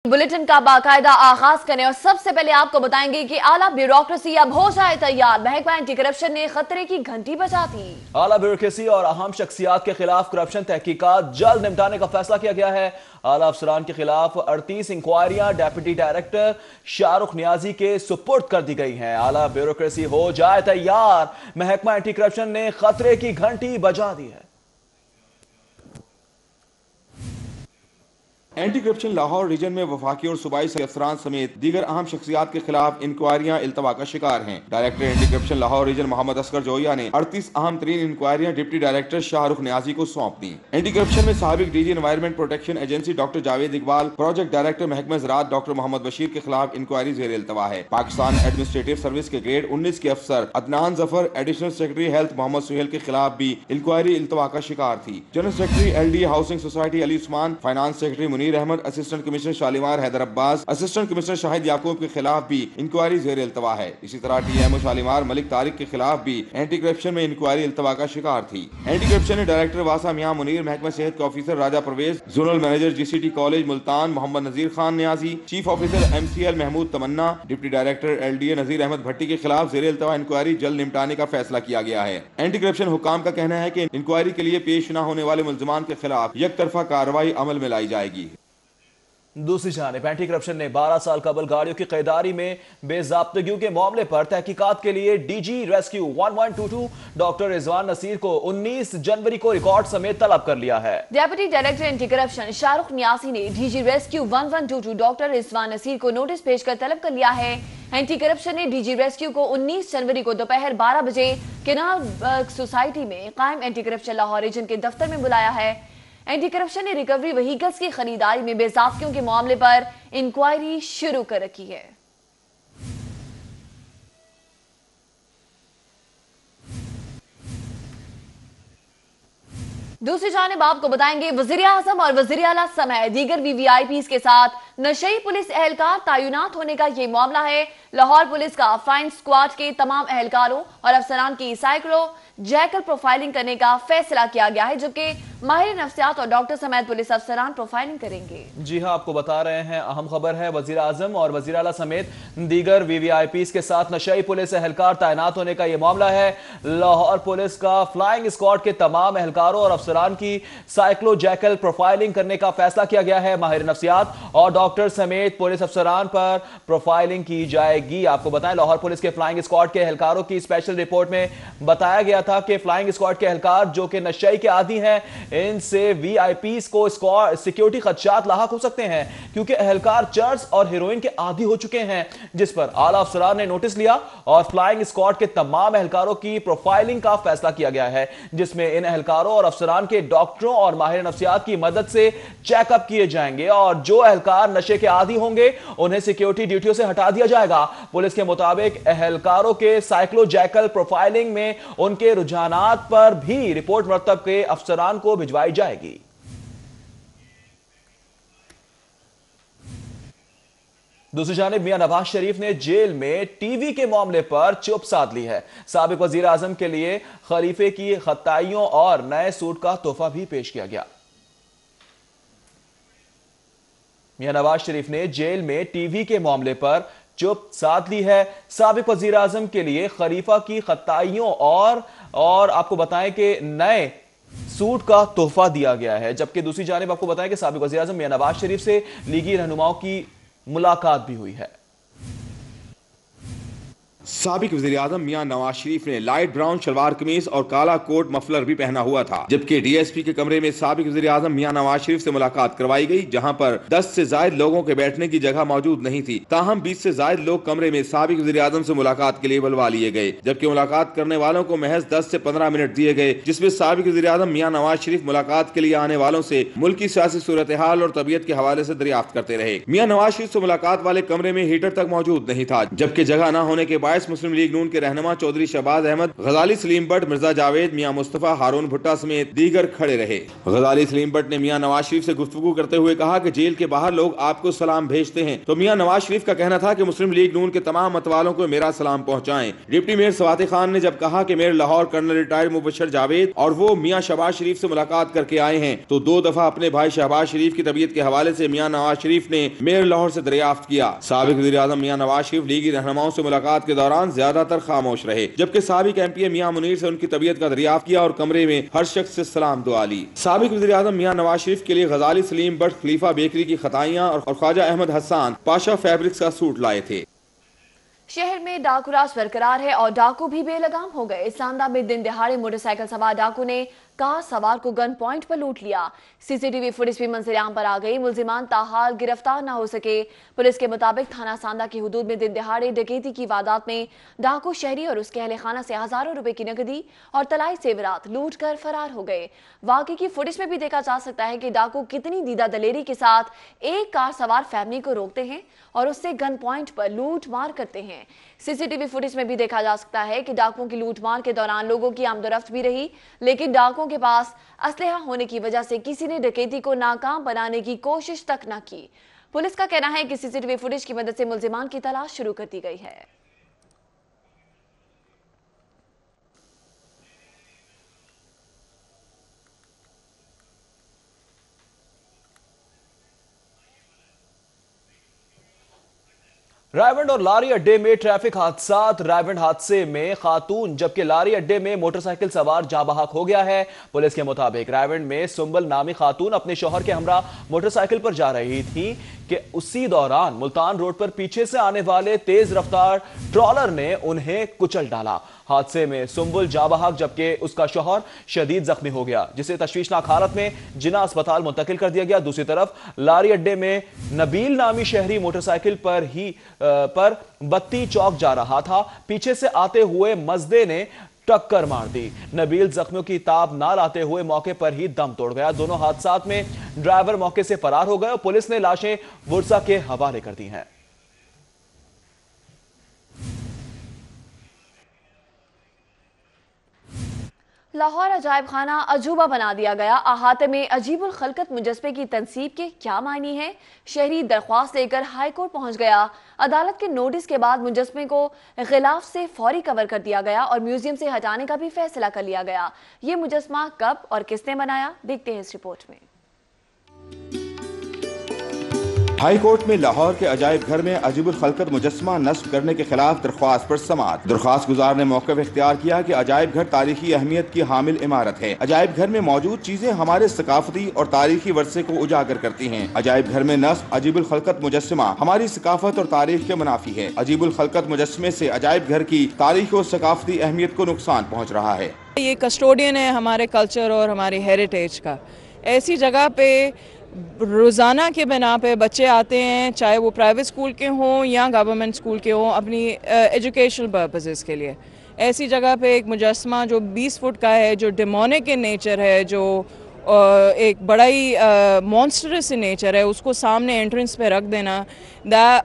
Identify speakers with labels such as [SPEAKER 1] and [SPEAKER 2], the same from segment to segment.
[SPEAKER 1] Bulletin का बाकायदा आगाज करें और सबसे पहले आपको बताएंगे कि आला ब्यूरोक्रेसी अब हो जाए तैयार। महकमा एंटी करप्शन ने खतरे की घंटी बजा दी।
[SPEAKER 2] आला ब्यूरोक्रेसी और अहम शख्सियात के खिलाफ करप्शन तहकीकात जल्द निपटाने का फैसला किया गया है। आला अफसरान के खिलाफ 38 इंक्वायरियां डेप्यूटी डायरेक्टर शाहरुख नियाजी के सुपुर्द कर दी गई हैं। आला ब्यूरोक्रेसी हो जाए तैयार, महकमा एंटी करप्शन ने खतरे की घंटी बजा दी है।
[SPEAKER 3] एंटी करप्शन लाहौर रीजन में वफाकी और सूबाई अफसरान समेत दीगर अहम शख्सियात के खिलाफ इंक्वायरियां इल्तवा का शिकार हैं। Director anti corruption Lahore region Mohammad Asghar Zoya ने 38 अहम तरीन इंक्वायरियां डिप्टी डायरेक्टर शाहरुख नियाजी को सौंप दी। एंटी करप्शन में साबिक DG environment protection agency doctor Javed Iqbal, project director महकमा ज़राअत डॉक्टर मोहम्मद बशीर के खिलाफ इंक्वायरी जेर इल्तवा है। पाकिस्तान एडमिनिस्ट्रेटिव सर्विस के ग्रेड 19 के अफसर Adnan Zafar, additional secretary health Mohammad Suhail के खिलाफ भी इंक्वायरी इल्तवा का शिकार थी। General secretary LD housing society Ali Usman, finance secretary Munir Ahmad, assistant commissioner Shalimar Haider Abbas, assistant commissioner Shahid Yaqub के खिलाफ भी इंक्वायरी जेर इल्तवा है। इसी तरह TMO शालीमार मलिक तारिक के खिलाफ भी एंटी करप्शन में इंक्वायरी इल्तवा का शिकार थी। एंटी करप्शन ने डायरेक्टर वासा मियां मुनीर, महकमा सेहत के officer Raja Pervez, zonal manager GCT college Multan Mohammad Nazir Khan Niazi, chief officer MCL Mahmood Tamanna, deputy director LDA Nazir Ahmad Bhatti के खिलाफ जेर इल्तवा इंक्वायरी जल्द निपटाने का फैसला किया गया है। एंटी करप्शन हुकाम का कहना है कि इंक्वायरी के लिए पेश न होने वाले मुल्जिमान के खिलाफ एक तरफा कार्रवाई अमल में लाई जाएगी।
[SPEAKER 2] दूसरी जानिब एंटी करप्शन ने 12 साल कबल गाड़ियों की खरीदारी में बेज़ाब्तगियों के मामले पर तहकीकात के लिए DG rescue 1122 doctor Rizwan Naseer को 19 जनवरी को रिकॉर्ड समेत तलब कर लिया है।
[SPEAKER 1] Deputy director anti corruption Shahrukh Niazi ने DG rescue 1122 doctor Rizwan Naseer को नोटिस भेजकर तलब कर लिया है। एंटी करप्शन ने DG रेस्क्यू को 19 जनवरी को दोपहर 12 बजे केनाल सोसाइटी में कायम एंटी करप्शन लाहौर रीजन के दफ्तर में बुलाया है। एंटी करप्शन ने रिकवरी व्हीकल्स की खरीदारी में बेज़ाब्तियों के मामले पर इंक्वायरी शुरू कर रखी है। दूसरी जानिब आपको बताएंगे वज़ीर आज़म और वज़ीर आला समेत दीगर VVIPs के साथ नशई पुलिस एहलकार तैनात होने का ये मामला है। लाहौर पुलिस का फ्लाइंग स्क्वाड के तमाम एहलकारों और अफसरान की साइक्लो जैकल प्रोफाइलिंग करने का फैसला किया गया है, जबकि माहिर नफ्सियात और डॉक्टर समेत पुलिस अफसरान प्रोफाइलिंग करेंगे।
[SPEAKER 2] जी हां, आपको बता रहे हैं अहम खबर है। वज़ीर आज़म और वज़ीर आला समेत दीगर VVIPs के साथ नशई पुलिस एहलकार तैनात होने का यह मामला है। लाहौर पुलिस का फ्लाइंग स्क्वाड के तमाम एहलकारों और अफसरान की साइक्लो जैकल प्रोफाइलिंग करने का फैसला किया गया है। माहिर नफ्सियात और डॉक्टर समेत पुलिस अफसरान पर प्रोफाइलिंग की जाएगी। आपको बताएं, लाहौर पुलिस के फ्लाइंग स्क्वाड के एहलकारों की स्पेशल रिपोर्ट में बताया गया था कि फ्लाइंग स्क्वाड के एहलकार जो कि नशई के आदी हैं, इनसे VIPs को सिक्योरिटी खदशात लाहक हो सकते हैं, क्योंकि एहलकार चर्स और हेरोइन के आदी हो चुके हैं, जिस पर आला अफसरान ने नोटिस लिया और फ्लाइंग स्क्वाड के तमाम एहलकारों की प्रोफाइलिंग का फैसला किया गया है, जिसमें इन एहलकारों और अफसरान के डॉक्टरों और माहिर नफ्सियात की मदद से चेकअप किए जाएंगे और जो एहलकार नशे के आदी होंगे उन्हें सिक्योरिटी ड्यूटियों से हटा दिया जाएगा। पुलिस के मुताबिक एहलकारों के साइक्लोजैकल प्रोफाइलिंग में उनके रुझानात पर भी रिपोर्ट मरतब के अफसरान को भिजवाई जाएगी। दूसरी जानिब मियां नवाज शरीफ ने जेल में टीवी के मामले पर चुप साध ली है। साबिक वजीर आजम के लिए खलीफे की खताइयों और नए सूट का तोहफा भी पेश किया गया। मियां नवाज शरीफ ने जेल में टीवी के मामले पर चुप साध ली है। साबिक वजीर आजम के लिए खलीफा की खताइयों और आपको बताएं कि नए सूट का तोहफा दिया गया है, जबकि दूसरी जानिब आपको बताएं कि साबिक वजीर आजम मियां नवाज शरीफ से लीगी रहनुमाओं की मुलाकात भी हुई है।
[SPEAKER 3] साबिक वज़ीर आज़म मियां नवाज शरीफ ने लाइट ब्राउन शलवार कमीज और काला कोट मफलर भी पहना हुआ था, जबकि DSP के कमरे में साबिक वज़ीर आज़म मियां नवाज शरीफ से मुलाकात करवाई गई, जहां पर 10 से ज्यादा लोगों के बैठने की जगह मौजूद नहीं थी। ताहम 20 से ज्यादा लोग कमरे में साबिक वज़ीर आज़म से मुलाकात के लिए बुलवा लिए गए, जबकि मुलाकात करने वालों को महज 10 से 15 मिनट दिए गए, जिसमें साबिक वज़ीर आज़म मियां नवाज शरीफ मुलाकात के लिए आने वालों से मुल्क की सियासी सूरत हाल और तबीयत के हवाले से दरियाफ्त करते रहे। मियां नवाज शरीफ से मुलाकात वाले कमरे में हीटर तक मौजूद नहीं था, जबकि जगह न होने के बायस 27 मुस्लिम लीग नून के रहनुमा चौधरी शहबाज अहमद, गजाली सलीम भट्ट, मिर्जा जावेद, मियां मुस्तफा, हारून भुट्टा समेत दीगर खड़े रहे। गजाली सलीम भट्ट ने मियां नवाज शरीफ से गुफ्तगू करते हुए कहा कि जेल के बाहर लोग आपको सलाम भेजते हैं, तो मियां नवाज शरीफ का कहना था कि मुस्लिम लीग नून के तमाम मतवालों को मेरा सलाम पहुंचाएं। डिप्टी मेयर सवाते खान ने जब कहा कि mayor Lahore colonel retired Mubashar Javed और वो मियां शहबाज शरीफ से मुलाकात करके आए हैं, तो 2 दफा अपने भाई शहबाज शरीफ की तबीयत के हवाले से मियां नवाज शरीफ ने मेयर लाहौर से दरियाफ्त किया। साबिक वज़ीर आज़म मियां नवाज शरीफ लीगी रहनुमाओं से मुलाकात के दौरान ज्यादातर खामोश रहे, जबकि साबिक एमपी मियां मुनीर से उनकी तबीयत का दरियाफ्त किया और कमरे में हर शख्स से सलाम दुआ ली। साबिक वज़ीर आज़म मियां नवाज शरीफ के लिए गजाली सलीम भट्ट खलीफा बेकरी की खताइयां और ख्वाजा अहमद हसन पाशा फैब्रिक्स का सूट लाए थे।
[SPEAKER 1] शहर में डाकू राज बरकरार है और डाकू भी बेलगाम हो गए। सांदा में दिन दिहाड़े मोटरसाइकिल सवार डाकू ने कार सवार को गन पॉइंट पर लूट लिया। सीसीटीवी फुटेज भी मंजर-ए-आम पर आ गई। मुलजिमान ताहाल गिरफ्तार न हो सके। पुलिस के मुताबिक थाना सांदा की हुदूद में दिन दिहाड़े डकैती की वारदात में डाकू शहरी और उसके अहले खाना से हजारों रुपए की नकदी और तलाई जेवरात लूट कर फरार हो गए। वाकई की फुटेज में भी देखा जा सकता है कि डाकू कितनी दीदा दलेरी के साथ एक कार सवार फैमिली को रोकते हैं और उससे गन पॉइंट पर लूट मार करते हैं। सीसीटीवी फुटेज में भी देखा जा सकता है कि डाकुओं की लूटमार के दौरान लोगों की आमदोरफ्त भी रही, लेकिन डाकुओं के पास असलहा होने की वजह से किसी ने डकैती को नाकाम बनाने की कोशिश तक न की। पुलिस का कहना है कि सीसीटीवी फुटेज की मदद से मुलजिमान की तलाश शुरू कर दी गई है।
[SPEAKER 2] रायबंड और लारी अड्डे में ट्रैफिक हादसात। रायबंड हादसे में खातून जबकि लारी अड्डे में मोटरसाइकिल सवार जाँ बहक हो गया है। पुलिस के मुताबिक रायबंड में सुंबल नामी खातून अपने शौहर के हमरा मोटरसाइकिल पर जा रही थी कि उसी दौरान मुल्तान रोड पर पीछे से आने वाले तेज रफ्तार ट्रॉलर ने उन्हें कुचल डाला। हादसे में सुंबुल जाँ बहक जबकि उसका शौहर शदीद जख्मी हो गया, जिसे तशवीशनाक हालत में जिना अस्पताल मुंतकिल कर दिया गया। दूसरी तरफ लारी अड्डे में नबील नामी शहरी मोटरसाइकिल पर बत्ती चौक जा रहा था। पीछे से आते हुए मजदे ने टक्कर मार दी। नबील जख्मियों की ताब ना लाते हुए मौके पर ही दम तोड़ गया। दोनों हादसात में ड्राइवर मौके से फरार हो गए और पुलिस ने लाशें बुरसा के हवाले कर दी हैं।
[SPEAKER 1] लाहौर अजायब खाना अजूबा बना दिया गया। अहाते में अजीबुल खलकत मुजस्मे की तनसीब के क्या मायने हैं? शहरी दरख्वास्त लेकर हाई कोर्ट पहुंच गया। अदालत के नोटिस के बाद मुजस्मे को गिलाफ से फौरी कवर कर दिया गया और म्यूजियम से हटाने का भी फैसला कर लिया गया। ये मुजस्मा कब और किसने बनाया, देखते हैं इस रिपोर्ट में।
[SPEAKER 3] हाई कोर्ट में लाहौर के अजायब घर में अजीबुल खलकत मुजस्मा नस्ब करने के खिलाफ दरख्वास्त पर समाअत। दरख्वास्त गुजार ने मौक़िफ़ इख्तियार किया कि अजायब घर तारीखी अहमियत की हामिल इमारत है। अजायब घर में मौजूद चीजें हमारे सकाफती और तारीखी वर्से को उजागर करती हैं। अजायब घर में नस्ब अजीबुल खलकत मुजस्मा हमारी सकाफत और तारीख के मुनाफी है। अजीबुल खलकत मुजस्मे से अजायब घर की तारीख और सकाफती अहमियत को नुकसान पहुँच रहा है।
[SPEAKER 4] ये कस्टोडियन है हमारे कल्चर और हमारे हेरिटेज का। ऐसी जगह पे रोज़ाना के बिना पे बच्चे आते हैं, चाहे वो प्राइवेट स्कूल के हों या गवर्नमेंट स्कूल के हों, अपनी एजुकेशनल पर्पसेस के लिए। ऐसी जगह पे एक मुजस्मा जो 20 फुट का है, जो डेमोनिक इन नेचर है, जो एक बड़ा ही मॉन्स्टरस इन नेचर है, उसको सामने एंट्रेंस पे रख देना,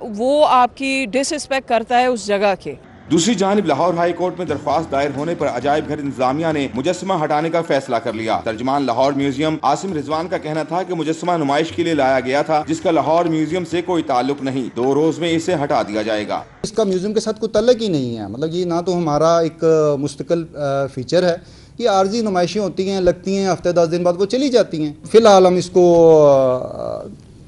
[SPEAKER 4] वो आपकी डिसरिस्पेक्ट करता है उस जगह के।
[SPEAKER 3] दूसरी जानिब लाहौर हाई कोर्ट में दरख्वास्त दायर होने पर अजायब घर इंतजामिया ने मुजस्मा हटाने का फैसला कर लिया। तर्जमान लाहौर म्यूजियम आसिम रिजवान का कहना था कि मुजस्मा नुमाइश के लिए लाया गया था, जिसका लाहौर म्यूजियम से कोई ताल्लुक नहीं। 2 रोज में इसे हटा दिया जाएगा।
[SPEAKER 5] इसका म्यूजियम के साथ कोई ताल्लुक ही नहीं है। मतलब ये ना तो हमारा एक मुस्तकिल फीचर है, ये आर्जी नुमाइशें होती हैं, लगती हैं, हफ्ते 10 दिन बाद वो चली जाती हैं। फिलहाल हम इसको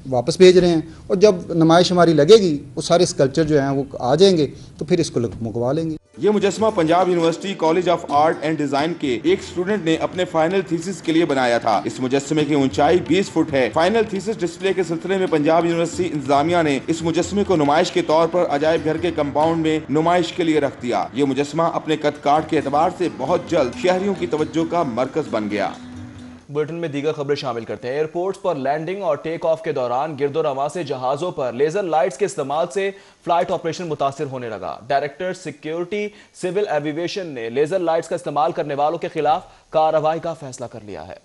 [SPEAKER 5] वापस भेज रहे हैं और जब नुमाइश हमारी लगेगी वो सारे स्कल्पचर जो हैं वो आ जाएंगे तो फिर इसको मुकवा लेंगे।
[SPEAKER 3] ये मुजस्मा Punjab university college of art and design के एक स्टूडेंट ने अपने फाइनल थीसिस के लिए बनाया था। इस मुजस्मे की ऊंचाई 20 फुट है। फाइनल थीसिस डिस्प्ले के सिलसिले में पंजाब यूनिवर्सिटी इंतजामिया ने इस मुजस्मे को नुमाइश के तौर पर अजायब घर के कंपाउंड में नुमाइश के लिए रख दिया। ये मुजस्मा अपने कद काट के एतबार से बहुत जल्द शहरियों की तवज्जो का मरकज बन गया।
[SPEAKER 2] बुलेटिन में दीगर खबरें शामिल करते हैं। एयरपोर्ट्स पर लैंडिंग और टेक ऑफ के दौरान गिरदो रवा से जहाजों पर लेजर लाइट्स के इस्तेमाल से फ्लाइट ऑपरेशन मुतासिर होने लगा। डायरेक्टर सिक्योरिटी सिविल एविएशन ने लेजर लाइट्स का इस्तेमाल करने वालों के खिलाफ कार्रवाई का फैसला कर लिया है।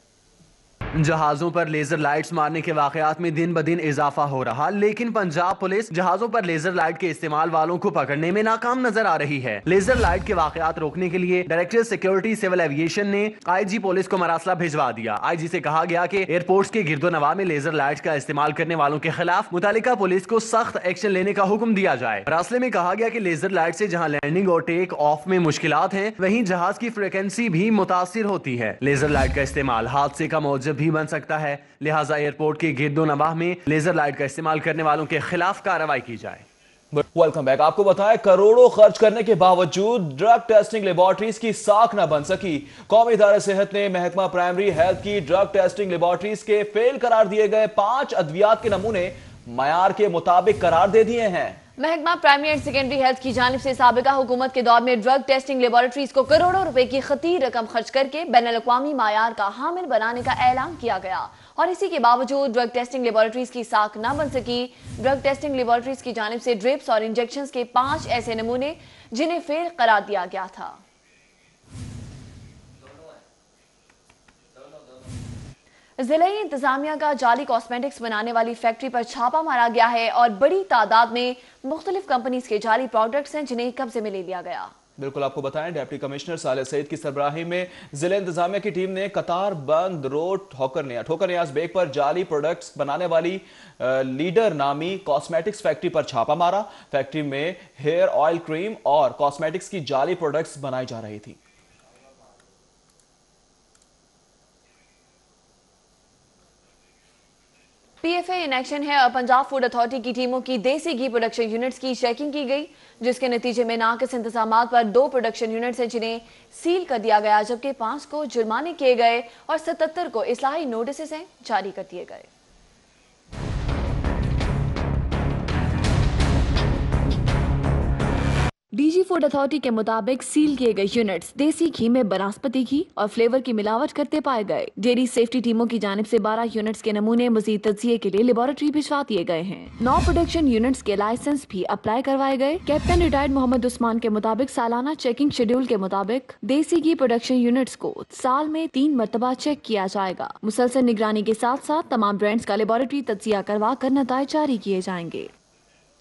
[SPEAKER 6] जहाजों पर लेजर लाइट्स मारने के वाकयात में दिन ब दिन इजाफा हो रहा, लेकिन पंजाब पुलिस जहाजों पर लेजर लाइट के इस्तेमाल वालों को पकड़ने में नाकाम नजर आ रही है। लेजर लाइट के वाकयात रोकने के लिए डायरेक्टर सिक्योरिटी सिविल एविएशन ने आईजी पुलिस को मरासला भिजवा दिया। आईजी से कहा गया कि एयरपोर्ट्स के गिरदोनवा में लेजर लाइट का इस्तेमाल करने वालों के खिलाफ मुतालिका पुलिस को सख्त एक्शन लेने का हुक्म दिया जाए। मरासले में कहा गया कि लेजर लाइट से जहां लैंडिंग और टेक ऑफ में मुश्किलात हैं, वहीं जहाज की फ्रिक्वेंसी भी मुतासिर होती है। लेजर लाइट का इस्तेमाल हादसे का मौजब भी बन सकता है, लिहाजा एयरपोर्ट के गिरदोनवाह में लेजर लाइट का इस्तेमाल करने वालों के खिलाफ कार्रवाई की जाए।
[SPEAKER 2] Welcome back. आपको बताएं, करोड़ों खर्च करने के बावजूद ड्रग टेस्टिंग लेबोरेटरीज की साख न बन सकी। कौमी इदारे सेहत ने महकमा प्राइमरी हेल्थ की ड्रग टेस्टिंग लेबोरेटरीज के फेल करार दिए गए 5 अद्वियात के नमूने मयार के मुताबिक करार दे दिए हैं।
[SPEAKER 1] महकमा प्राइमरी एंड सेकेंडरी हेल्थ की जानिब से साबिका हुकूमत के दौर में ड्रग टेस्टिंग लेबोरेटरीज को करोड़ों रुपए की खतीर रकम खर्च करके बैनुल-अक़वामी मायार का हामिल बनाने का ऐलान किया गया, और इसी के बावजूद ड्रग टेस्टिंग लेबोरेटरीज की साख न बन सकी। ड्रग टेस्टिंग लेबोरेटरीज की जानिब से ड्रिप्स और इंजेक्शंस के 5 ऐसे नमूने जिन्हें फेल करार दिया गया था। जिला इंतजामिया का जाली कॉस्मेटिक्स बनाने वाली फैक्ट्री पर छापा मारा गया है और बड़ी तादाद में मुख्तलिफ कंपनीज के जाली प्रोडक्ट्स हैं जिन्हें कब्जे में ले लिया गया।
[SPEAKER 2] बिल्कुल, आपको बताएं, डिप्टी कमिश्नर साले सईद की सरबराही में जिला इंतजामिया की टीम ने कतार बंद रोड ठोकर नियाज बेग पर जाली प्रोडक्ट्स बनाने वाली लीडर नामी कॉस्मेटिक्स फैक्ट्री पर छापा मारा। फैक्ट्री में हेयर ऑयल, क्रीम और कॉस्मेटिक्स की जाली प्रोडक्ट्स बनाई जा रही थी।
[SPEAKER 1] पीएफए इन एक्शन है और पंजाब फूड अथॉरिटी की टीमों की देसी घी प्रोडक्शन यूनिट्स की चेकिंग की गई, जिसके नतीजे में नाकिस इंतजामात पर 2 प्रोडक्शन यूनिट्स हैं जिन्हें सील कर दिया गया, जबकि 5 को जुर्माने किए गए और 77 को इस्लाही नोटिस जारी कर दिए गए। डीजी फूड अथॉरिटी के मुताबिक सील किए गए यूनिट्स देसी घी में बनास्पति घी और फ्लेवर की मिलावट करते पाए गए। डेयरी सेफ्टी टीमों की जानिब से 12 यूनिट्स के नमूने मजीद तज्जिये के लिए लेबोरेटरी भिजवा दिए गए हैं। 9 प्रोडक्शन यूनिट्स के लाइसेंस भी अप्लाई करवाए गए। कैप्टन रिटायर्ड मोहम्मद उस्मान के मुताबिक सालाना चेकिंग शेड्यूल के मुताबिक देसी घी प्रोडक्शन यूनिट्स को साल में 3 मरतबा चेक किया जाएगा। मुसलसल निगरानी के साथ साथ तमाम ब्रांड्स का लेबोरेटरी तज्जिया करवा कर नताइज जारी किए जाएंगे।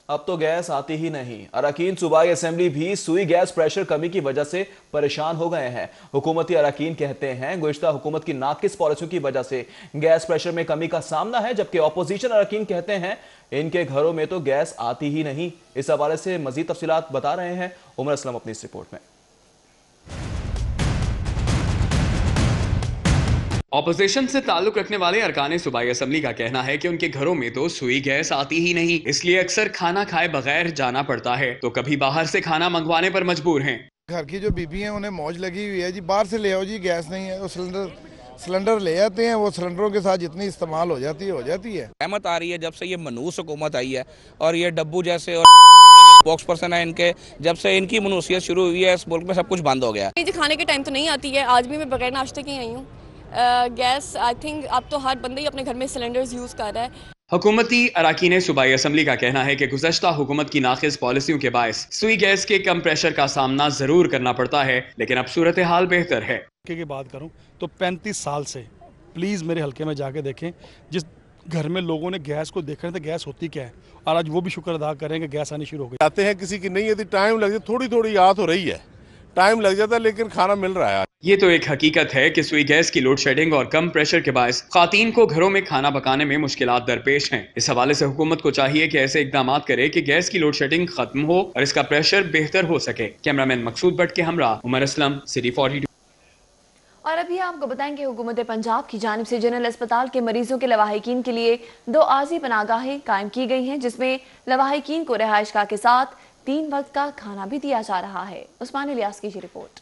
[SPEAKER 2] अब तो गैस आती ही नहीं। अरकान सूबाई असेंबली भी सुई गैस प्रेशर कमी की वजह से परेशान हो गए हैं। हुकूमती अरकान कहते हैं गुज़िश्ता हुकूमत की नाकिस पॉलिसियों की वजह से गैस प्रेशर में कमी का सामना है, जबकि ऑपोजिशन अरकान कहते हैं इनके घरों में तो गैस आती ही नहीं। इस हवाले से मजीद तफसीलात बता रहे हैं उमर असलम अपनी इस रिपोर्ट में।
[SPEAKER 7] ऑपोजिशन से ताल्लुक रखने वाले अरकान सूबाई असेंबली का कहना है कि उनके घरों में तो सुई गैस आती ही नहीं, इसलिए अक्सर खाना खाए बगैर जाना पड़ता है, तो कभी बाहर से खाना मंगवाने पर मजबूर हैं।
[SPEAKER 8] घर की जो बीबी हैं उन्हें मौज लगी हुई है जी, बाहर से ले आओ जी, गैस नहीं है, वो सिलेंडर ले आते हैं, वो सिलेंडरों के साथ जितनी इस्तेमाल हो जाती है।
[SPEAKER 9] रहमत आ रही है जब से ये मनूस हुकूमत आई है, और ये डब्बू जैसे और स्पोक्स पर्सन है इनके, जब से इनकी मनूसियत शुरू हुई है इस मुल्क में सब कुछ बंद हो गया।
[SPEAKER 10] खाने के टाइम तो नहीं आती है, आज भी मैं बगैर नाश्ते की आई हूँ। गैस आई थिंक अब तो हर बंदे ही अपने घर में सिलेंडर्स यूज कर रहा है।
[SPEAKER 7] हुकूमती अरकान सूबाई असेंबली का कहना है कि गुज़श्ता हुकूमत की नाक़िस पॉलिसियों के बायस सुई गैस के कम प्रेशर का सामना जरूर करना पड़ता है, लेकिन अब सूरत हाल बेहतर है।
[SPEAKER 11] की बात करूं तो 35 साल से प्लीज़ मेरे हल्के में जाके देखें, जिस घर में लोगों ने गैस को देखा है तो गैस होती क्या है, और आज वो भी शुक्र अदा करें कि गैस आनी शुरू हो गई।
[SPEAKER 8] आते हैं किसी की नहीं है, टाइम लग जाता, थोड़ी याद हो रही है, टाइम लग जाता है, लेकिन खाना मिल रहा है।
[SPEAKER 7] ये तो एक हकीकत है कि सुई गैस की लोड शेडिंग और कम प्रेशर के बायस खातीन को घरों में खाना पकाने में मुश्किलात दरपेश हैं। इस हवाले से हुकूमत को चाहिए कि ऐसे इकदाम करे कि गैस की लोड शेडिंग खत्म हो और इसका प्रेशर बेहतर हो सके। कैमरामैन मकसूद भट्ट के हमरा उमर असलम, सिटी 42।
[SPEAKER 1] और अभी आपको बताएंगे हुकूमत पंजाब की जानिब से जनरल अस्पताल के मरीजों के लवाहिकीन के लिए 2 आर्जी पनाहगाहें कायम की गई हैं, जिसमें लवाहिकीन को रिहाइशगाह के साथ 3 वक्त का खाना भी दिया जा रहा है। उस्मान इलियास की रिपोर्ट।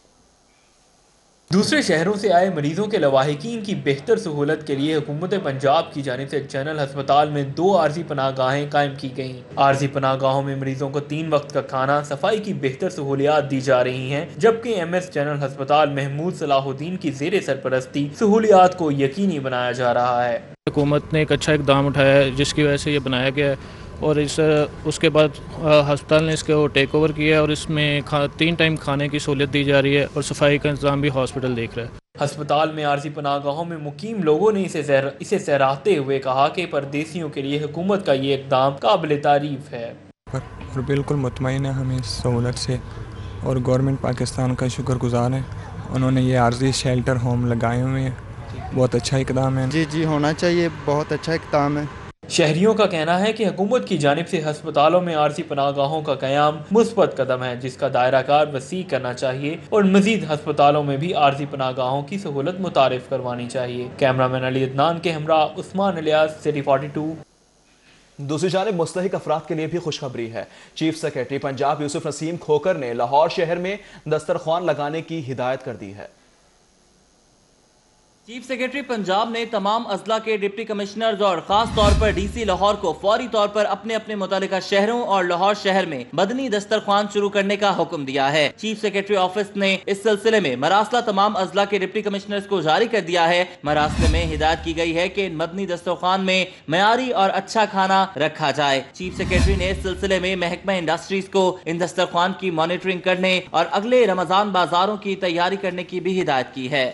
[SPEAKER 12] दूसरे शहरों से आए मरीजों के लवाहिकीन की बेहतर सहूलत के लिए हुकूमत पंजाब की जानिब से जनरल अस्पताल में 2 आर्जी पनाहगाहें कायम की गईं। आर्जी पनाहगाहों में मरीजों को 3 वक्त का खाना, सफाई की बेहतर सहूलियात दी जा रही हैं, जबकि MS जनरल अस्पताल महमूद सलाहुद्दीन की ज़ेरे सरपरस्ती सहूलियात को यकीनी बनाया जा रहा है।
[SPEAKER 11] हुकूमत ने एक अच्छा इकदाम उठाया है जिसकी वजह से ये बनाया गया है, और उसके बाद अस्पताल ने इसको टेक ओवर किया है, और इसमें 3 टाइम खाने की सहूलियत दी जा रही है और सफाई का इंतजाम भी हॉस्पिटल देख रहा है।
[SPEAKER 12] अस्पताल में आर्जी पनाहगाहों में मुकीम लोगों ने इसे सराहते हुए कहा कि परदेसियों के लिए हुकूमत का ये इक़दाम काबिल तारीफ है
[SPEAKER 13] और बिल्कुल मुतमईन है हम इस सहूलत से और गवर्नमेंट पाकिस्तान का शुक्रगुजार है। उन्होंने ये आर्जी शेल्टर होम लगाए हुए हैं, बहुत अच्छा इक़दाम है।
[SPEAKER 14] जी होना चाहिए, बहुत अच्छा इक़दाम है।
[SPEAKER 12] शहरियों का कहना है कि हुकूमत की जानिब से अस्पतालों में आर्जी पनाहगाहों का क़याम मुस्बत कदम है जिसका दायरा कार वसी करना चाहिए और मजीद अस्पतालों में भी आर्जी पनाहगाहों की सहूलत मुतारिफ करवानी चाहिए। कैमरामैन अली अदनान के हमरा उस्मान इलियास, सिटी 42।
[SPEAKER 2] दूसरी जानिब मुस्तहिक अफराद के लिए भी खुशखबरी है। चीफ सेक्रेटरी पंजाब यूसुफ नसीम खोकर ने लाहौर शहर में दस्तरख्वान लगाने की हिदायत कर दी है।
[SPEAKER 15] चीफ सेक्रेटरी पंजाब ने तमाम अजला के डिप्टी कमिश्नर्स और खास तौर पर डीसी लाहौर को फौरी तौर पर अपने अपने मुतालिका शहरों और लाहौर शहर में मदनी दस्तरख्वान शुरू करने का हुक्म दिया है। चीफ सेक्रेटरी ऑफिस ने इस सिलसिले में मरासला तमाम अजला के डिप्टी कमिश्नर्स को जारी कर दिया है। मरासले में हिदायत की गई है कि इन मदनी दस्तरख्वान में मयारी और अच्छा खाना रखा जाए। चीफ सेक्रेटरी ने इस सिलसिले में महकमा इंडस्ट्रीज को इन दस्तरख्वान की मॉनिटरिंग करने और अगले रमजान बाजारों की तैयारी करने की भी हिदायत की है।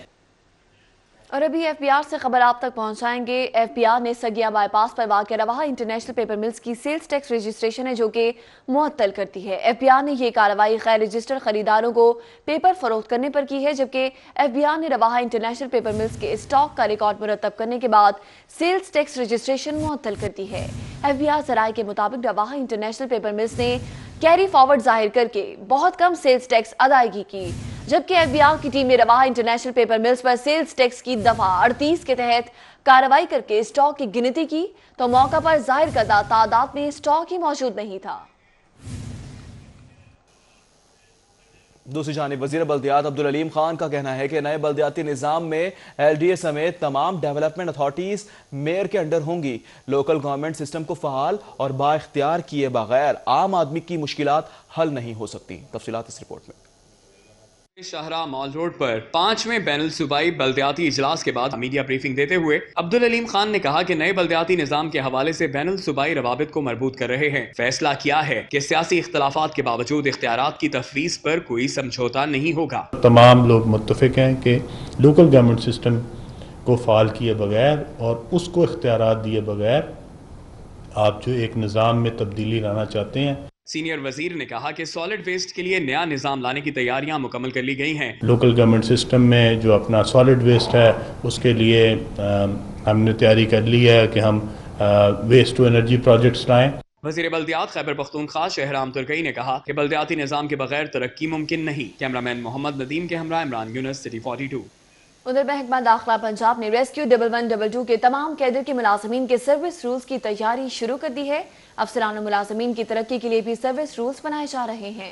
[SPEAKER 1] और अभी एफबीआर से खबर आप तक पहुंचाएंगे। एफबीआर ने सगिया बाईपास पर वाक़या रवाहा इंटरनेशनल पेपर मिल्स की सेल्स टैक्स रजिस्ट्रेशन है जो कि मुअत्तल करती है। एफबीआर ने यह कार्रवाई गैर रजिस्टर्ड खरीदारों को पेपर फरोख्त करने पर की है, जबकि एफबीआर ने रवाहा इंटरनेशनल पेपर मिल्स के स्टॉक का रिकॉर्ड मुरतब करने के बाद सेल्स टैक्स रजिस्ट्रेशन मुअत्तल कर दी है। एफबीआर ज़राए के मुताबिक रवाहा इंटरनेशनल पेपर मिल्स ने कैरी फॉरवर्ड जाहिर करके बहुत कम सेल्स टैक्स अदायगी की, जबकि एफबीआर की टीम ने रवाहा इंटरनेशनल पेपर मिल्स पर सेल्स टैक्स की दफा 38 के तहत कार्रवाई करके स्टॉक की गिनती की तो मौका पर जाहिर करदा तादाद में स्टॉक ही मौजूद नहीं था।
[SPEAKER 2] दूसरी जानिब वज़ीर बल्दियात अब्दुल अलीम खान का कहना है कि नए बल्दियाती निज़ाम में LDA समेत तमाम डेवलपमेंट अथॉरिटीज़ मेयर के अंडर होंगी। लोकल गवर्नमेंट सिस्टम को फ़आल और बाइख्तियार किए बगैर आम आदमी की मुश्किलात हल नहीं हो सकती। तफसीलात इस रिपोर्ट में।
[SPEAKER 7] शाहरा मॉल रोड पर 5वें बैनुल सूबाई बल्दियाती इजलास के बाद मीडिया ब्रीफिंग देते हुए अब्दुल अलीम खान ने कहा कि नए बल्दियाती निजाम के हवाले से बैनुल सूबाई रवाबित को मरबूत कर रहे हैं। फैसला किया है कि सियासी इख्तलाफात के बावजूद इख्तियारात की तफवीज़ पर कोई समझौता नहीं होगा।
[SPEAKER 16] तमाम लोग मुत्तफिक हैं कि लोकल गवर्नमेंट सिस्टम को फाल किए बगैर और उसको इख्तियारात दिए बगैर आप जो एक निज़ाम में तब्दीली लाना चाहते हैं।
[SPEAKER 7] सीनियर वजीर ने कहा कि सॉलिड वेस्ट के लिए नया निज़ाम लाने की तैयारियां मुकम्मल कर ली गई हैं।
[SPEAKER 16] लोकल गवर्नमेंट सिस्टम में जो अपना सॉलिड वेस्ट है उसके लिए हमने तैयारी कर ली है कि हम वेस्ट टू एनर्जी प्रोजेक्ट्स लाएं।
[SPEAKER 7] वज़ीर बल्दियात खैबर पख्तूनख्वा शहराम तुर्कई ने कहा कि बल्दियाती निज़ाम के बगैर तरक्की मुमकिन नहीं। कैमरामैन मोहम्मद नदीम के हमरा इमरान यूनुस, सिटी 42।
[SPEAKER 1] उधर महकमा दाखिला पंजाब ने रेस्क्यू 1122 के तमाम कैडर के मुलाजमीन के सर्विस रूल्स की तैयारी शुरू कर दी है। अफसरान और मुलाजमीन की तरक्की के लिए भी सर्विस रूल्स बनाए जा रहे हैं।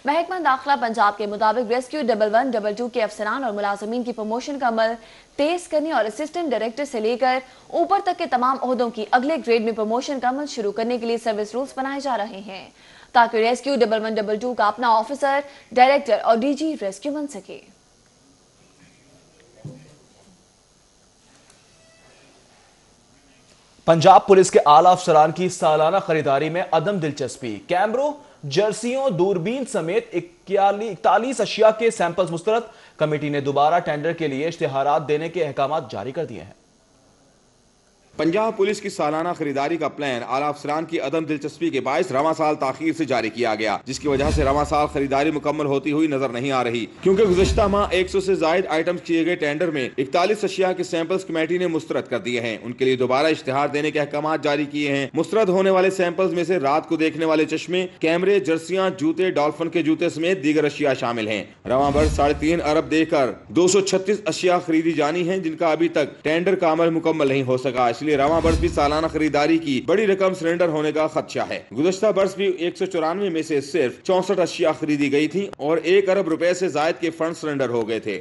[SPEAKER 1] महकमा दाखिला पंजाब के मुताबिक रेस्क्यू 1122 के अफसरान और मुलाजमीन की प्रमोशन का अमल तेज करने और असिस्टेंट डायरेक्टर से लेकर ऊपर तक के तमाम ओहदों की अगले ग्रेड में प्रमोशन का अमल शुरू करने के लिए सर्विस रूल्स बनाए जा रहे हैं ताकि रेस्क्यू 1122 का अपना ऑफिसर, डायरेक्टर और DG रेस्क्यू बन सके।
[SPEAKER 2] पंजाब पुलिस के आला अफसरान की सालाना खरीदारी में अदम दिलचस्पी। कैमरों, जर्सियों, दूरबीन समेत 41 अशिया के सैंपल्स मुस्तरद। कमेटी ने दोबारा टेंडर के लिए इश्तिहारात देने के अहकाम जारी कर दिए हैं।
[SPEAKER 3] पंजाब पुलिस की सालाना खरीदारी का प्लान आला अफसरान की अदम दिलचस्पी के बायस रवां साल ताखीर से जारी किया गया, जिसकी वजह से रवां साल खरीदारी मुकम्मल होती हुई नजर नहीं आ रही, क्योंकि गुज़श्ता माह 100 से जायद आइटम्स किए गए टेंडर में 41 अशिया के सैंपल्स कमेटी ने मुस्तरद कर दिए हैं। उनके लिए दोबारा इश्तिहार देने के अहकाम जारी किए हैं। मुस्तरद होने वाले सैंपल्स में से रात को देखने वाले चश्मे, कैमरे, जर्सियां, जूते, डॉल्फिन के जूते समेत दीगर अशिया शामिल हैं। रवां बर्ष 3.5 अरब देकर 236 अशिया खरीदी जानी है, जिनका अभी तक टेंडर का अमल मुकम्मल नहीं हो सका। इसलिए रवां बर्ष भी सालाना खरीदारी की बड़ी रकम सरेंडर होने का खदशा है। गुज़श्ता बर्ष भी 194 में से सिर्फ 64 अशिया खरीदी गई थी और 1 अरब रुपए से जायद के फंड सरेंडर हो गए थे।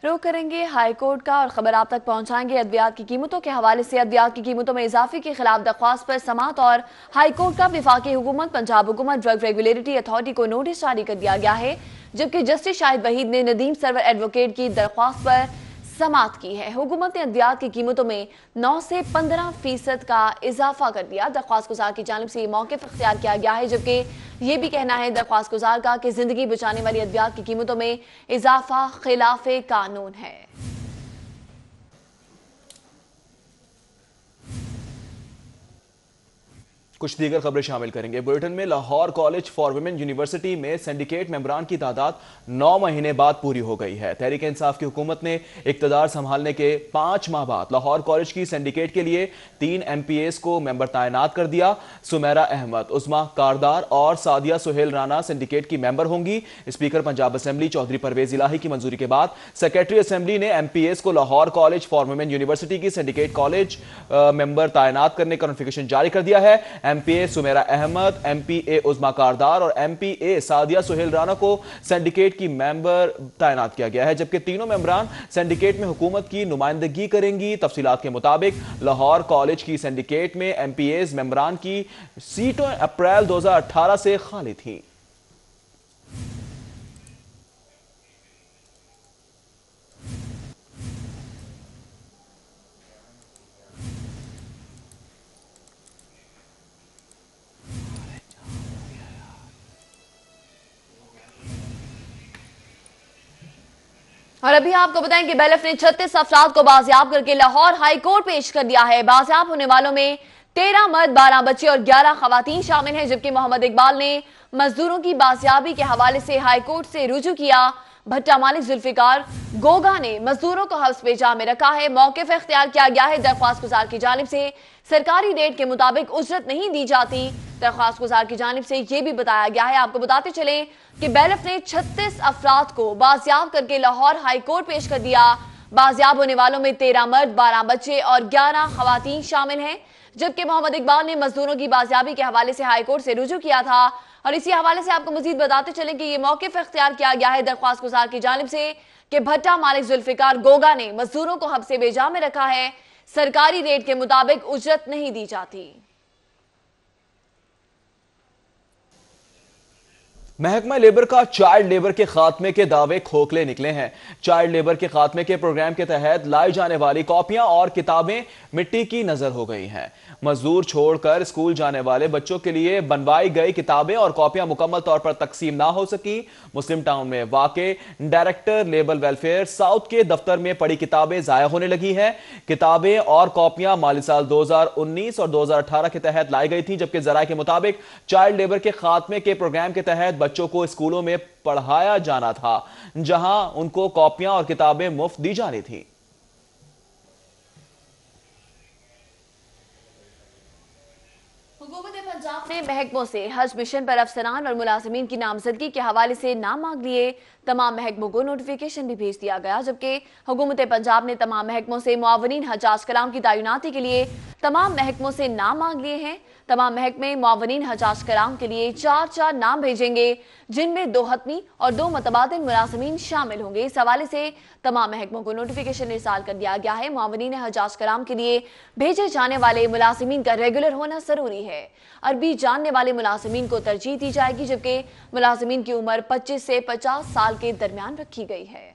[SPEAKER 1] रुख करेंगे हाई कोर्ट का और खबर आप तक पहुंचाएंगे अद्वियात की कीमतों के हवाले से। अद्वियात की कीमतों में इजाफे के खिलाफ दरख्वास्त पर समाअत और हाई कोर्ट का वफाकी हुकूमत पंजाब हुकूमत ड्रग रेगुलेटरी अथॉरिटी को नोटिस जारी कर दिया गया है, जबकि जस्टिस शाहिद वहीद ने नदीम सरवर एडवोकेट की दरख्वास्त पर समाप्त की है। हुकूमत ने अद्वियात की कीमतों में 9 से 15% का इजाफा कर दिया। दरख्वास्त गुजार की जानिब से ये मौक़िफ़ इख्तियार किया गया है, जबकि ये भी कहना है दरख्वास्त गुजार का कि जिंदगी बचाने वाली अद्वियात की कीमतों में इजाफा खिलाफे कानून है।
[SPEAKER 2] कुछ दीगर खबरें शामिल करेंगे बुलेटिन में। Lahore college for women university में सिंडिकेट मेंबरान की तादाद 9 महीने बाद पूरी हो गई है। तहरीक इंसाफ की हुकूमत ने इक़्तिदार संभालने के 5 माह बाद लाहौर कॉलेज की सिंडिकेट के लिए 3 MPAs को मेंबर तैनात कर दिया। सुमेरा अहमद, उस्मा कारदार और सादिया सुहेल राना सिंडिकेट की मेंबर होंगी। स्पीकर पंजाब असेंबली चौधरी परवेज इलाही की मंजूरी के बाद सेक्रेटरी असेंबली ने MPAs को Lahore college for women university की सिंडिकेट कॉलेज मेंबर तैनात करने का नोटिफिकेशन जारी कर दिया है। MPA सुमेरा अहमद, MPA उस्मा कारदार और MPA सादिया सुहेल राना को सिंडिकेट की मेंबर तैनात किया गया है, जबकि तीनों मेंबरान सिंडिकेट में हुकूमत की नुमाइंदगी करेंगी। तफसीलात के मुताबिक लाहौर कॉलेज की सिंडिकेट में MPAs मेंबरान की सीटें अप्रैल 2018 से खाली थी।
[SPEAKER 1] और अभी आपको बताएं कि बेलफ ने 36 अफराद को बाजियाब करके लाहौर हाई कोर्ट पेश कर दिया है। बाजियाब होने वालों में 13 मर्द, 12 बच्चे और 11 खवातीन शामिल हैं, जबकि मोहम्मद इकबाल ने मजदूरों की बाजियाबी के हवाले से हाई कोर्ट से रुजू किया। भट्टा मालिक जुल्फिकार गोगा ने मजदूरों को हब्स पे जा में रखा है। मौक़िफ़ इख्तियार किया गया है दरख्वास्त गुजार की जानिब से सरकारी रेट के मुताबिक उजरत नहीं दी जाती। दरख्वास्त गुजार की जानिब से यह भी बताया गया है, आपको बताते चले कि बेलफ ने 36 अफराद को बाजियाब करके लाहौर हाई कोर्ट पेश कर दिया। बाजियाब होने वालों में 13 मर्द, 12 बच्चे और 11 खवातीन शामिल हैं, जबकि मोहम्मद इकबाल ने मजदूरों की बाजियाबी के हवाले से हाई कोर्ट से रुजू किया था। और इसी हवाले से आपको मजीद बताते चले कि यह मौक़िफ़ इख्तियार किया गया है दरख्वास्त गुजार की जानिब से कि भट्टा मालिक जुल्फिकार गोगा ने मजदूरों को हब्से बेजा में रखा है। सरकारी रेट के मुताबिक उजरत नहीं दी जाती।
[SPEAKER 2] महकमा लेबर का चाइल्ड लेबर के खात्मे के दावे खोखले निकले हैं। चाइल्ड लेबर के खात्मे के प्रोग्राम के तहत लाई जाने वाली कॉपियां और किताबें मिट्टी की नजर हो गई हैं। मजदूर छोड़कर स्कूल जाने वाले बच्चों के लिए बनवाई गई किताबें और कॉपियां मुकम्मल तौर पर तकसीम ना हो सकी। मुस्लिम टाउन में वाक़े डायरेक्टर लेबर वेलफेयर साउथ के दफ्तर में पड़ी किताबें जाया होने लगी हैं। किताबें और कॉपियां माली साल 2019 और 2018 के तहत लाई गई थी, जबकि जराये के मुताबिक चाइल्ड लेबर के खात्मे के प्रोग्राम के तहत बच्चों को स्कूलों में पढ़ाया जाना था, जहां उनको कॉपियां और किताबें मुफ्त दी जानी थी।
[SPEAKER 1] हुकूमत पंजाब ने महकमों से हज मिशन पर अफसरान और मुलाजिमीन की नामजदगी के हवाले से नाम मांग लिए। तमाम महकमों को नोटिफिकेशन भी भेज दिया गया, जबकि हुकूमत पंजाब ने तमाम महकमों से मुआवनीन हजाज कलाम की तैनाती के लिए तमाम महकमों से नाम मांग लिए हैं। तमाम महकमे मुआवनीन हजाज कलाम के लिए 4 नाम भेजेंगे, जिनमें 2 हतमी और 2 मुतबादिल मुलाजिमीन शामिल होंगे। इस हवाले से तमाम महकमों को नोटिफिकेशन इरसाल कर दिया गया है। मुआवनीन हजाज कलाम के लिए भेजे जाने वाले मुलाजिमीन का रेगुलर होना जरूरी है। अरबी जानने वाले मुलाजिमीन को तरजीह दी जाएगी, जबकि मुलाजिमीन की उम्र 25 से 50 साल के दरमियान रखी गई है।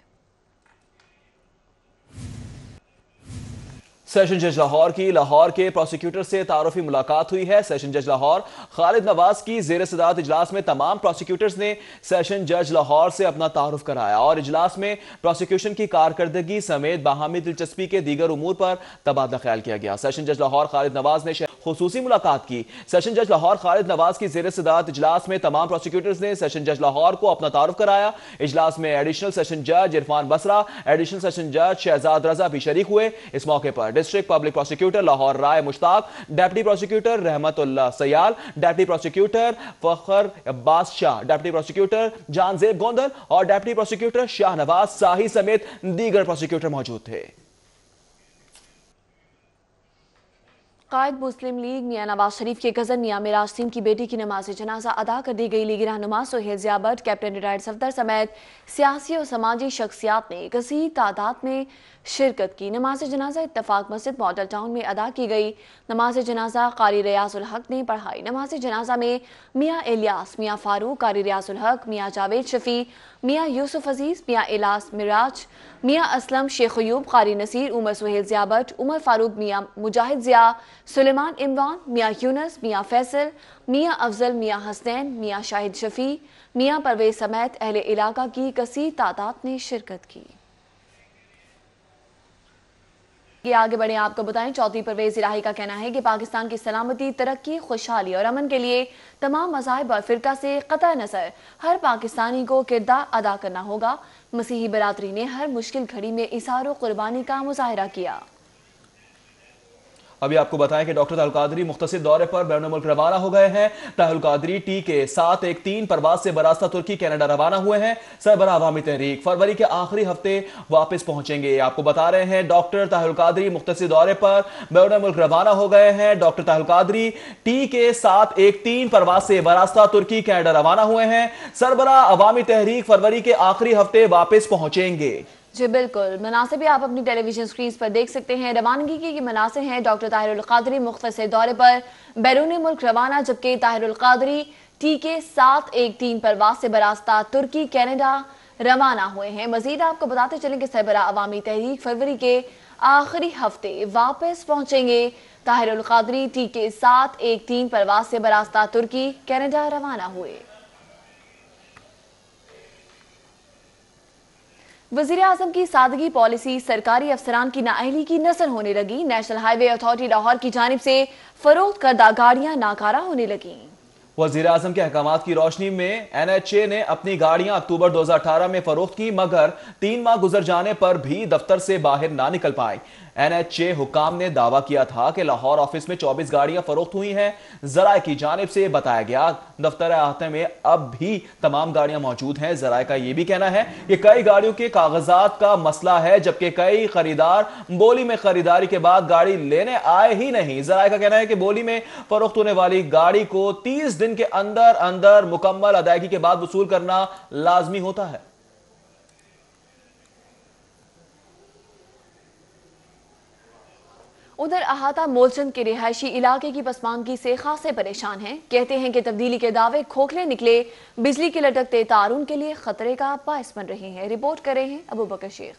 [SPEAKER 2] सेशन जज लाहौर की लाहौर के प्रोसिक्यूटर से तारुफी मुलाकात हुई है। सेशन जज लाहौर खालिद नवाज की जेर सदारत इजलास में तमाम प्रोसिक्यूटर्स ने सेशन जज लाहौर से अपना तारुफ कराया और इजलास में प्रोसिक्यूशन की कारकर्दगी समेत बाहमी दिलचस्पी के दीगर उमूर पर तबादला ख्याल किया गया। सेशन जज लाहौर खालिद नवाज ने खुसूसी मुलाकात की। सेशन जज लाहौर खालिद नवाज की जेर सदारत इजलास में तमाम प्रोसिक्यूटर्स ने सेशन जज लाहौर को अपना तारुफ कराया। इजलास में एडिशनल सेशन जज इरफान बसरा, एडिशनल सेशन जज शहजाद रजा भी शरीक हुए। इस मौके पर डिस्ट्रिक्ट पब्लिक प्रोसिक्यूटर लाहौर राय मुश्ताक, डेप्टी प्रोसिक्यूटर रहमतुल्लाह सयाल, डेप्टी प्रोसिक्यूटर फखर अब्बास शाह, डेप्टी प्रोसिक्यूटर जानजेब गोंदल और डेप्टी प्रोसिक्यूटर शाहनवाज शाही समेत दीगर प्रोसिक्यूटर मौजूद थे।
[SPEAKER 1] कायद मुस्लिम लीग मियां नवाज शरीफ के कज़न मियां मिराज सिंह की बेटी की नमाज जनाजा अदा कर दी गई। लीग रहनुमा सुहेल ज़िया भट्ट, कैप्टन रिटायर्ड सफदर समेत सियासी और समाजी शख्सियात ने कसीर तादाद में शिरकत की। नमाज जनाजा इत्तफाक मस्जिद मॉडल टाउन में अदा की गई। नमाज जनाजा कारी रियाजुल हक ने पढ़ाई। नमाज जनाजा में मियां इलियास, मियां फारूक, कारी रियाजुल हक, मियां जावेद शफी, मियां यूसुफ अजीज, मियां इलास मिराज, मियां असलम, शेख अयूब, कारी नसीर, उमर सुहेल ज़िया भट्ट, उमर फारूक, मियां मुजाहिद ज़िया, सुलेमान इमरान, मियां यूनस, मियां फैसल, मियां अफजल, मियां हसनैन, मियां शाहिद शफी, मियां परवेज समेत अहले इलाका की कसीर तादाद ने शिरकत की। ये आगे बढ़े आपको बताएं, चौधरी परवेज इलाही का कहना है कि पाकिस्तान की सलामती, तरक्की, खुशहाली और अमन के लिए तमाम मज़ाहिब और फ़िरका से क़तई नज़र हर पाकिस्तानी को किरदार अदा करना होगा। मसीही बरादरी ने हर मुश्किल घड़ी में इसार और कुर्बानी का मुजाहिरा किया।
[SPEAKER 2] अभी आपको बताएं कि डॉक्टर ताहिरुल कादरी मुख्तसिर दौरे पर बैरून मुल्क रवाना हो गए हैं। ताहिरुल कादरी टी के 713 परवाज से बरास्ता तुर्की कनाडा रवाना हुए हैं। सरबराह अवामी तहरीक फरवरी के आखिरी हफ्ते वापस पहुंचेंगे। आपको बता रहे हैं डॉक्टर ताहिरुल कादरी मुख्तसिर दौरे पर बैरून मुल्क रवाना हो गए हैं। डॉक्टर ताहिरुल कादरी टी के 713 परवाज से बरास्ता तुर्की कनाडा रवाना हुए हैं। सरबराह अवामी तहरीक फरवरी के आखिरी हफ्ते वापस पहुंचेंगे।
[SPEAKER 1] जी बिल्कुल, मनासे भी आप अपनी टेलीविजन स्क्रीन पर देख सकते हैं। रवानगी के ये मनासे हैं डॉक्टर ताहिरुल कादरी मुख्तसर दौरे पर बैरून मुल्क रवाना, जबकि ताहिरुल कादरी टी के 713 परवाज से बरास्ता तुर्की कनाडा रवाना हुए हैं। मजीद आपको बताते चलें कि सरबराह अवामी तहरीक फरवरी के आखिरी हफ्ते वापस पहुंचेंगे। ताहिरुल कादरी टी के 713 परवाज से बरास्ता तुर्की कनाडा रवाना हुए। वज़ीर आज़म की सादगी पॉलिसी सरकारी अफसरान की नाअहली की नज़र होने लगी। नेशनल हाईवे अथॉरिटी लाहौर की जानिब से फरोख्त करदा गाड़ियां नाकारा होने लगी।
[SPEAKER 2] वज़ीर आज़म के अहकामात की रोशनी में NHA ने अपनी गाड़ियां अक्टूबर 2018 में फरोख्त की, मगर 3 माह गुजर जाने पर भी दफ्तर से बाहर ना निकल पाई। NHA हुकाम ने दावा किया था कि लाहौर ऑफिस में 24 गाड़ियां फरोख्त हुई हैं। ज़राए की जानिब से बताया गया दफ्तर अहाते में अब भी तमाम गाड़ियां मौजूद हैं। ज़राए का यह भी कहना है कि कई गाड़ियों के कागजात का मसला है, जबकि कई खरीदार बोली में खरीदारी के बाद गाड़ी लेने आए ही नहीं। ज़राए का कहना है कि बोली में फरोख्त होने वाली गाड़ी को 30 दिन के अंदर अंदर मुकम्मल अदायगी के बाद वसूल करना लाजमी होता है।
[SPEAKER 1] उधर अहाता मोलचंद के रिहायशी इलाके की पसमानगी से खासे परेशान हैं। कहते हैं कि तब्दीली के दावे खोखले निकले, बिजली के लटकते तार उनके लिए खतरे का बायस बन रहे हैं। रिपोर्ट कर रहे हैं अबू बकर शेख।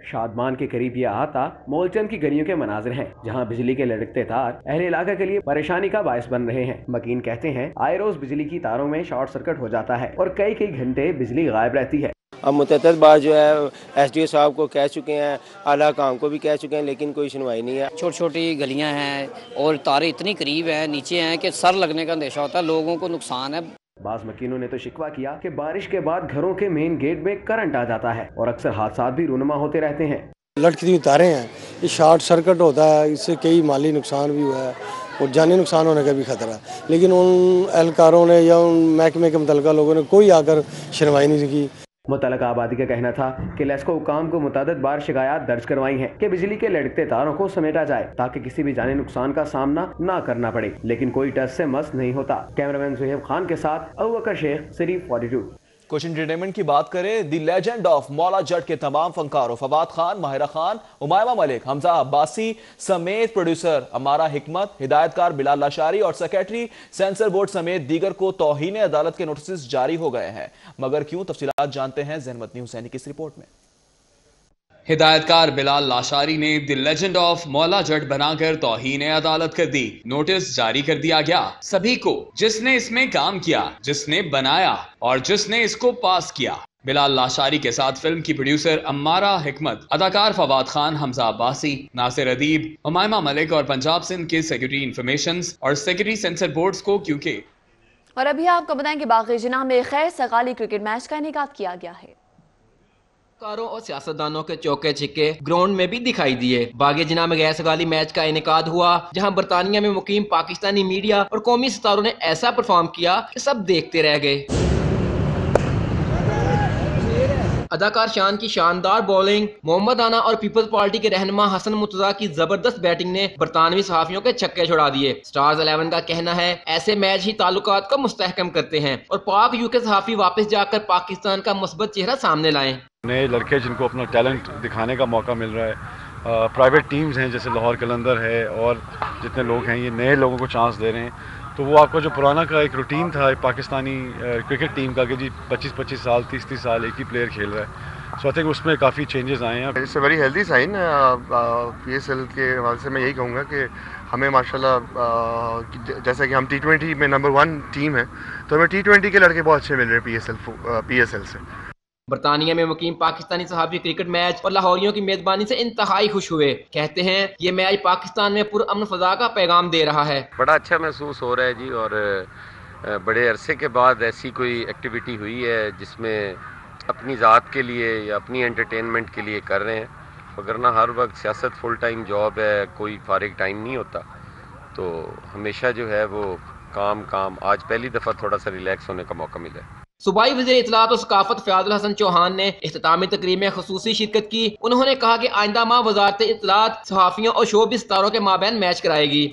[SPEAKER 17] शादमान के करीब ये अहाता मोलचंद की गलियों के मनाजिर हैं, जहां बिजली के लटकते तार अहले इलाका के लिए परेशानी का बायस बन रहे हैं। मकीन कहते हैं आए रोज बिजली की तारों में शॉर्ट सर्किट हो जाता है और कई कई घंटे बिजली गायब रहती है।
[SPEAKER 18] अब मुतअद्दिद बार जो है SDO साहब को कह चुके हैं, आला काम को भी कह चुके हैं, लेकिन कोई सुनवाई नहीं है।
[SPEAKER 19] छोटी छोटी गलियां हैं और तारें इतनी करीब हैं, नीचे हैं कि सर लगने का अंदेशा होता है, लोगों को नुकसान है।
[SPEAKER 17] बाज मकीनों ने तो शिकवा किया कि बारिश के बाद घरों के मेन गेट में करंट आ जाता है और अक्सर हादसात भी रूनुमा होते रहते हैं।
[SPEAKER 20] लटकती हुई तारें हैं, ये शॉर्ट सर्किट होता है, इससे कई माली नुकसान भी हुआ है और जानी नुकसान होने का भी खतरा है। लेकिन उन एहलकारों ने या उन महकमे के मुतल्लिका लोगों ने कोई आकर सुनवाई नहीं की।
[SPEAKER 17] मुतल्लिका आबादी का कहना था कि लेस्को हुकाम को मुतअद्दिद बार शिकायत दर्ज करवाई हैं कि बिजली के लटकते तारों को समेटा जाए ताकि किसी भी जानी नुकसान का सामना ना करना पड़े, लेकिन कोई टस से मस नहीं होता। कैमरामैन सुहेब खान के साथ अबू बकर शेख, सिरी 42।
[SPEAKER 2] कुछ एंटरटेनमेंट की बात करें, दी लेजेंड ऑफ मौला जट के तमाम फनकारों फवाद खान, माहिरा खान, उमायमा मलिक, हमजा अब्बासी समेत प्रोड्यूसर अमारा हिकमत, हिदायतकार बिलाल लाशारी और सेक्रेटरी सेंसर बोर्ड समेत दीगर को तौहीन अदालत के नोटिस जारी हो गए हैं। मगर क्यों, तफसीलात जानते हैं ज़हनमतनी हुसैनी की इस रिपोर्ट में।
[SPEAKER 7] हिदायतकार बिलाल लाशारी ने the legend of Maula Jatt बनाकर तौहीन अदालत कर दी। नोटिस जारी कर दिया गया सभी को जिसने इसमें काम किया, जिसने बनाया और जिसने इसको पास किया। बिलाल लाशारी के साथ फिल्म की प्रोड्यूसर अम्मारा हिकमत, अदाकार फवाद खान, हमजा अब्बासी, नासिर अदीब, उमायमा मलिक और पंजाब सिंध के सेक्रेटरी इंफॉर्मेशन और सेक्रेटरी सेंसर बोर्ड्स को क्योंकि।
[SPEAKER 1] और अभी आपको बताएं कि बाकी जिना में खैर सगाली क्रिकेट मैच का इनेकाद किया गया है।
[SPEAKER 21] कारों और सियासतदानों के चौके छिक्के ग्राउंड में भी दिखाई दिए। बागे जिना में गैर सगाली मैच का इनेकाद हुआ, जहां बरतानिया में मुकीम पाकिस्तानी मीडिया और कौमी सितारों ने ऐसा परफॉर्म किया कि सब देखते रह गए। अदाकार शान की शानदार बॉलिंग, मोहम्मद आना और पीपल्स पार्टी के रहनुमा हसन मुर्तजा की जबरदस्त बैटिंग ने बरतानवी सहाफियों के छक्के छुड़ा दिए। स्टार्स 11 का कहना है ऐसे मैच ही ताल्लुकात को मुस्तहकम करते हैं और पाक यूके सहाफी वापस जाकर पाकिस्तान का मुस्बत चेहरा सामने लाएं।
[SPEAKER 4] नए लड़के जिनको अपना टैलेंट दिखाने का मौका मिल रहा है, प्राइवेट टीम्स हैं जैसे लाहौर कलंदर है और जितने लोग हैं ये नए लोगों को चांस दे रहे हैं। तो वो आपका जो पुराना का एक रूटीन था पाकिस्तानी क्रिकेट टीम का कि जी 25-25 साल 30-30 साल एक ही प्लेयर खेल रहा है, सो आई थिंक उसमें काफ़ी चेंजेस आए हैं।
[SPEAKER 22] It's a very healthy sign. PSL के हवाले से मैं यही कहूँगा कि हमें माशाल्लाह जैसा कि हम T20 में नंबर 1 टीम है तो हमें T20 के लड़के बहुत अच्छे मिल रहे हैं PSL से।
[SPEAKER 21] बरतानिया में मुकीम पाकिस्तानी सहाफी क्रिकेट मैच और लाहौरियों की मेजबानी से इंतहाई खुश हुए। कहते हैं ये मैच पाकिस्तान में पुरअमन फजा का पैगाम दे रहा है।
[SPEAKER 23] बड़ा अच्छा महसूस हो रहा है जी, और बड़े अरसे के बाद ऐसी कोई एक्टिविटी हुई है जिसमें अपनी ज़ात के लिए या अपनी एंटरटेनमेंट के लिए कर रहे हैं, वगरना हर वक्त सियासत फुल टाइम जॉब है, कोई फारिग टाइम नहीं होता, तो हमेशा जो है वो काम। आज पहली दफ़ा थोड़ा सा रिलैक्स होने का मौका मिला है।
[SPEAKER 21] सूबाई वज़ीर इत्तलात और सकाफत फयाजुल हसन चौहान ने इख्तितामी तकरीब में खुसूसी शिरकत की। उन्होंने कहा कि आइंदा माह वज़ारत इत्तलात सहाफ़ियों और शोबिज़ सितारों के माबैन मैच कराएगी।